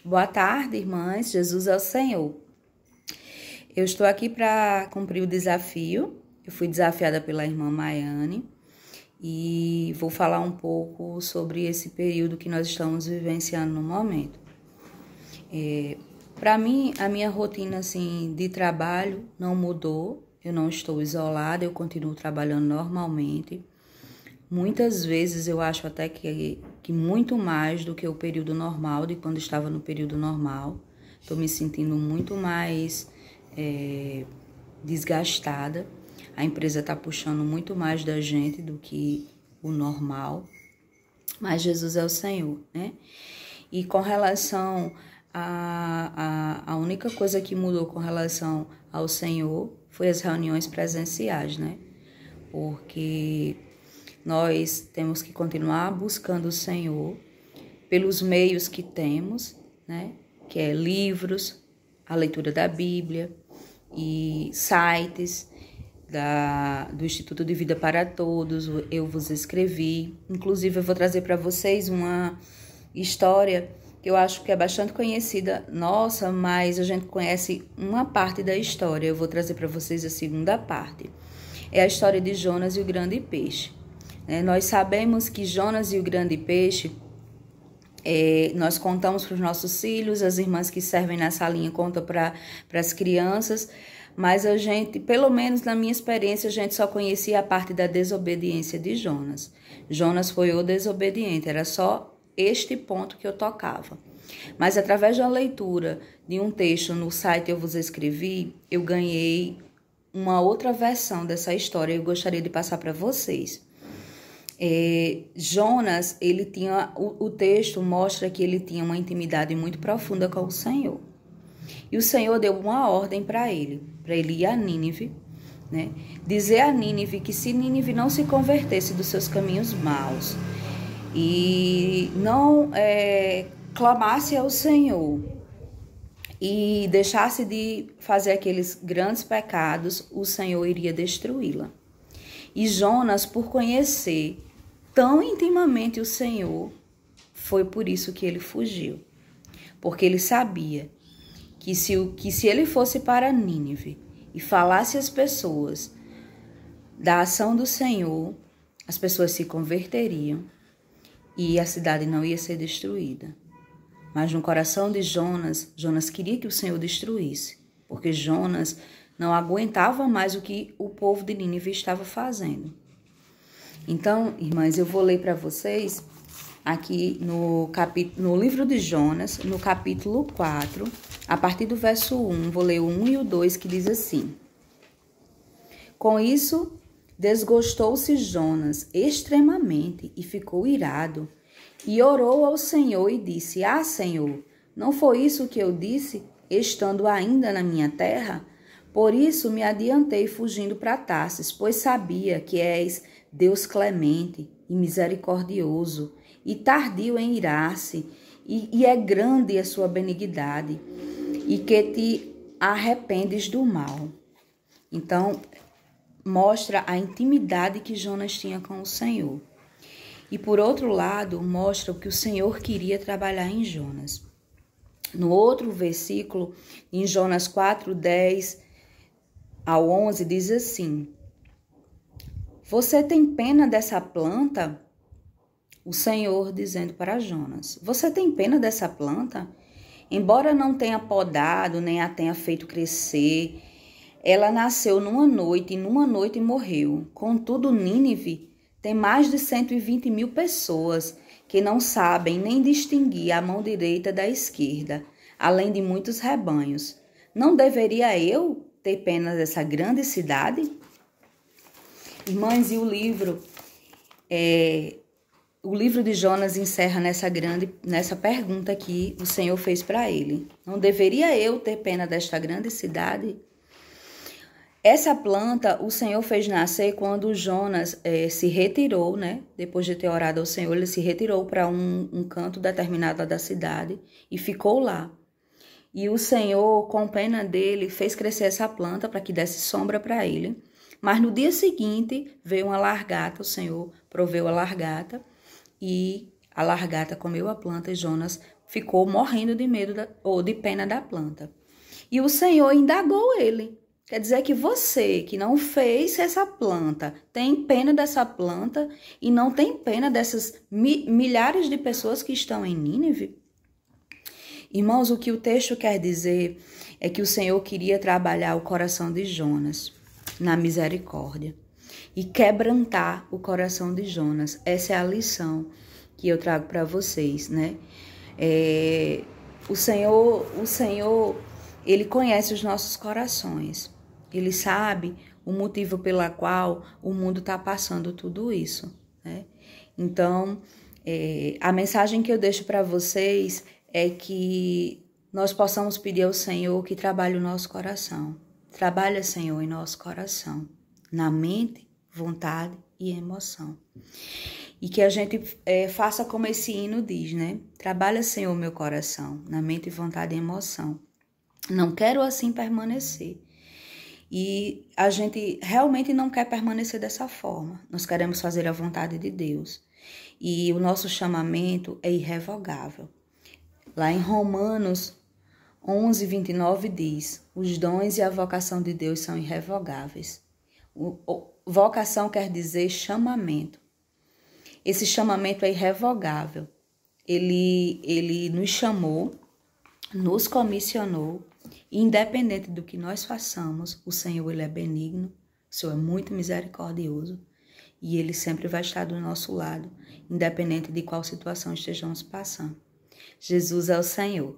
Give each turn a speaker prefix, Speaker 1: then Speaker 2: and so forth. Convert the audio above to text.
Speaker 1: Boa tarde, irmãs. Jesus é o Senhor. Eu estou aqui para cumprir o desafio. Eu fui desafiada pela irmã Maiane e vou falar um pouco sobre esse período que nós estamos vivenciando no momento. Para mim, a minha rotina assim, de trabalho não mudou. Eu não estou isolada, eu continuo trabalhando normalmente. Muitas vezes eu acho até que muito mais do que o período normal, de quando estava no período normal. Estou me sentindo muito mais desgastada. A empresa está puxando muito mais da gente do que o normal. Mas Jesus é o Senhor, né? E com relação a única coisa que mudou com relação ao Senhor foi as reuniões presenciais, né? Porque nós temos que continuar buscando o Senhor pelos meios que temos, né? Que é livros, a leitura da Bíblia e sites do Instituto de Vida para Todos, Eu Vos Escrevi. Inclusive, eu vou trazer para vocês uma história que eu acho que é bastante conhecida nossa, mas a gente conhece uma parte da história. Eu vou trazer para vocês a segunda parte. É a história de Jonas e o grande peixe. Nós sabemos que Jonas e o grande peixe, nós contamos para os nossos filhos, as irmãs que servem na salinha contam para as crianças, mas a gente, pelo menos na minha experiência, a gente só conhecia a parte da desobediência de Jonas. Jonas foi o desobediente, era só este ponto que eu tocava. Mas através da leitura de um texto no site Eu Vos Escrevi, eu ganhei uma outra versão dessa história e eu gostaria de passar para vocês. Jonas, ele tinha, o texto mostra que ele tinha uma intimidade muito profunda com o Senhor. E o Senhor deu uma ordem para ele ir a Nínive, né? Dizer a Nínive que se Nínive não se convertesse dos seus caminhos maus e não clamasse ao Senhor e deixasse de fazer aqueles grandes pecados, o Senhor iria destruí-la. E Jonas, por conhecer tão intimamente o Senhor, foi por isso que ele fugiu. Porque ele sabia que se ele fosse para Nínive e falasse às pessoas da ação do Senhor, as pessoas se converteriam e a cidade não ia ser destruída. Mas no coração de Jonas, Jonas queria que o Senhor destruísse, porque Jonas não aguentava mais o que o povo de Nínive estava fazendo. Então, irmãs, eu vou ler para vocês aqui no livro de Jonas, no capítulo 4, a partir do verso 1, vou ler o 1 e o 2, que diz assim: Com isso, desgostou-se Jonas extremamente e ficou irado, e orou ao Senhor e disse: Senhor, não foi isso que eu disse, estando ainda na minha terra? Por isso me adiantei fugindo para Tarsis, pois sabia que és Deus clemente e misericordioso, e tardio em irar-se, e é grande a sua benignidade, e que te arrependes do mal. Então, mostra a intimidade que Jonas tinha com o Senhor. E por outro lado, mostra o que o Senhor queria trabalhar em Jonas. No outro versículo, em Jonas 4, 10 ao 11, diz assim: Você tem pena dessa planta? O Senhor dizendo para Jonas: Você tem pena dessa planta? Embora não tenha podado, nem a tenha feito crescer, ela nasceu numa noite e numa noite morreu. Contudo, Nínive tem mais de 120.000 pessoas que não sabem nem distinguir a mão direita da esquerda, além de muitos rebanhos. Não deveria eu ter pena dessa grande cidade? Irmãs, e o livro de Jonas encerra nessa pergunta que o Senhor fez para ele. Não deveria eu ter pena desta grande cidade? Essa planta o Senhor fez nascer quando Jonas se retirou, né? Depois de ter orado ao Senhor, ele se retirou para um canto determinado da cidade e ficou lá. E o Senhor, com pena dele, fez crescer essa planta para que desse sombra para ele. Mas no dia seguinte veio uma largata, o Senhor proveu a largata e a largata comeu a planta e Jonas ficou morrendo de medo ou de pena da planta. E o Senhor indagou ele. Quer dizer que você que não fez essa planta tem pena dessa planta e não tem pena dessas milhares de pessoas que estão em Nínive? Irmãos, o que o texto quer dizer é que o Senhor queria trabalhar o coração de Jonas na misericórdia e quebrantar o coração de Jonas. Essa é a lição que eu trago para vocês, né? O Senhor, Ele conhece os nossos corações. Ele sabe o motivo pela qual o mundo está passando tudo isso, né? Então, a mensagem que eu deixo para vocês é que nós possamos pedir ao Senhor que trabalhe o nosso coração. Trabalha, Senhor, em nosso coração, na mente, vontade e emoção. E que a gente faça como esse hino diz, né? Trabalha, Senhor, meu coração, na mente, vontade e emoção. Não quero assim permanecer. E a gente realmente não quer permanecer dessa forma. Nós queremos fazer a vontade de Deus. E o nosso chamamento é irrevogável. Lá em Romanos 11, 29 diz: os dons e a vocação de Deus são irrevogáveis. Vocação quer dizer chamamento. Esse chamamento é irrevogável. Ele nos chamou, nos comissionou, e independente do que nós façamos, o Senhor, Ele é benigno, o Senhor é muito misericordioso e Ele sempre vai estar do nosso lado, independente de qual situação estejamos passando. Jesus é o Senhor.